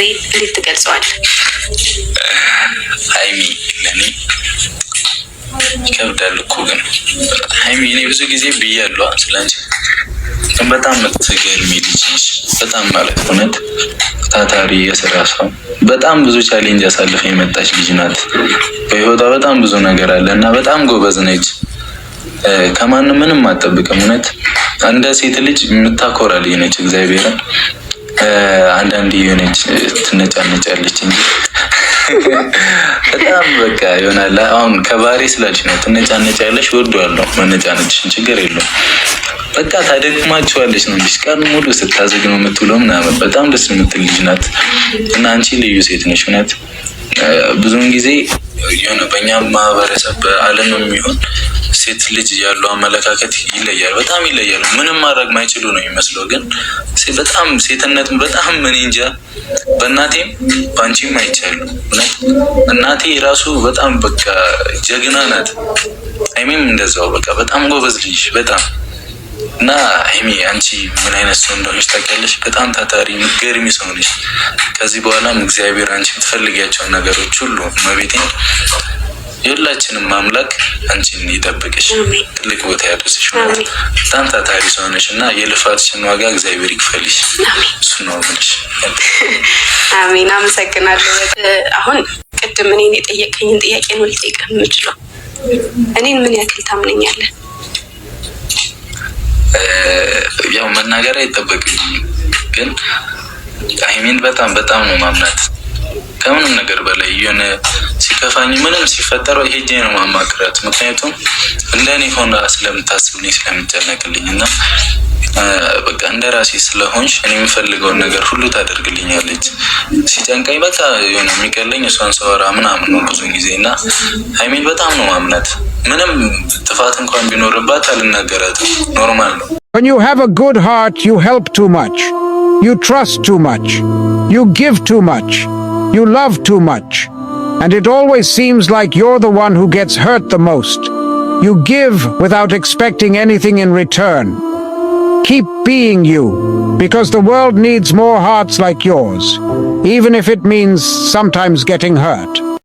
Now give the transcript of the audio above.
እንዴት ትገልጸዋለህ? ሀይሚ ለኔ ይከብዳል እኮ ግን ሀይሚ እኔ ብዙ ጊዜ ብያለሁ ስለአንቺ በጣም የምትገርሚ ልጅ ነሽ። በጣም ማለት እውነት ታታሪ የስራ ሰው በጣም ብዙ ቻሌንጅ አሳልፈ የመጣች ልጅ ናት። በህይወቷ በጣም ብዙ ነገር አለ እና በጣም ጎበዝ ነች። ከማንም ምንም አትጠብቅም። እውነት እንደ ሴት ልጅ የምታኮራ ልጅ ነች። እግዚአብሔርን አንዳንዴ የሆነች ትነጫነጫለች እንጂ በጣም በቃ ይሆናል። አሁን ከባህሪ ስላልሽ ነው ትነጫነጫለሽ። ወደዋለሁ መነጫነጭሽን፣ ችግር የለውም። በቃ ታደክማችኋለች ነው እንጂ ቀን ሙሉ ስታዘግ ነው የምትውለው ምናምን። በጣም ደስ የምትል ልጅ ናት እና አንቺ ልዩ ሴት ነሽ እውነት። ብዙውን ጊዜ የሆነ በእኛ ማህበረሰብ በዓለም የሚሆን ሴት ልጅ ያለው አመለካከት ይለያል፣ በጣም ይለያል። ምንም ማድረግ ማይችሉ ነው የሚመስለው። ግን በጣም ሴትነት በጣም ምን እንጃ። በእናቴም በአንቺም አይቻለሁ እውነት። እናቴ ራሱ በጣም በቃ ጀግና ናት። ሀይሚም እንደዛው በቃ በጣም ጎበዝ ልጅ በጣም እና ሀይሚ አንቺ ምን አይነት ሰው እንደሆነች ታውቂያለሽ። በጣም ታታሪ ምትገርሚ ሰው ነሽ። ከዚህ በኋላም እግዚአብሔር አንቺ የምትፈልጊያቸውን ነገሮች ሁሉ መቤቴን የሁላችንም አምላክ አንቺን ይጠብቅሽ፣ ትልቅ ቦታ ያደርስሽ። በጣም ታታሪ ሰው ነሽ እና የልፋትሽን ዋጋ እግዚአብሔር ይክፈልሽ። እሱ ነው ብለሽ። አሜን። አመሰግናለሁ። አሁን ቅድም እኔን የጠየቀኝን ጥያቄ ነው ልጠይቅህ የምችለው። እኔን ምን ያክል ታምነኛለህ? ያው መናገር አይጠበቅብኝም፣ ግን ሀይሚን በጣም በጣም ነው ማምናት። ከምንም ነገር በላይ የሆነ ሲከፋኝ ምንም ሲፈጠረው ሄጄ ነው ማማክራት። ምክንያቱም እንደኔ ሆና ስለምታስብልኝ ስለምጨነቅልኝ እና በቃ እንደ ራሴ ስለሆንሽ እኔ የምፈልገውን ነገር ሁሉ ታደርግልኛለች። ሲጨንቀኝ በቃ የሆነ የሚቀለኝ እሷን ሰወራ ምናምን ነው ብዙ ጊዜ እና ሀይሚን በጣም ነው ማምናት። ምንም ጥፋት እንኳን ቢኖርባት አልናገራትም። ኖርማል ነው። When you have a good heart, you help too much. You trust too much. You give too much. You love too much. And it always seems like you're the one who gets hurt the most. You give without expecting anything in return. Keep being you, because the world needs more hearts like yours, even if it means sometimes getting hurt.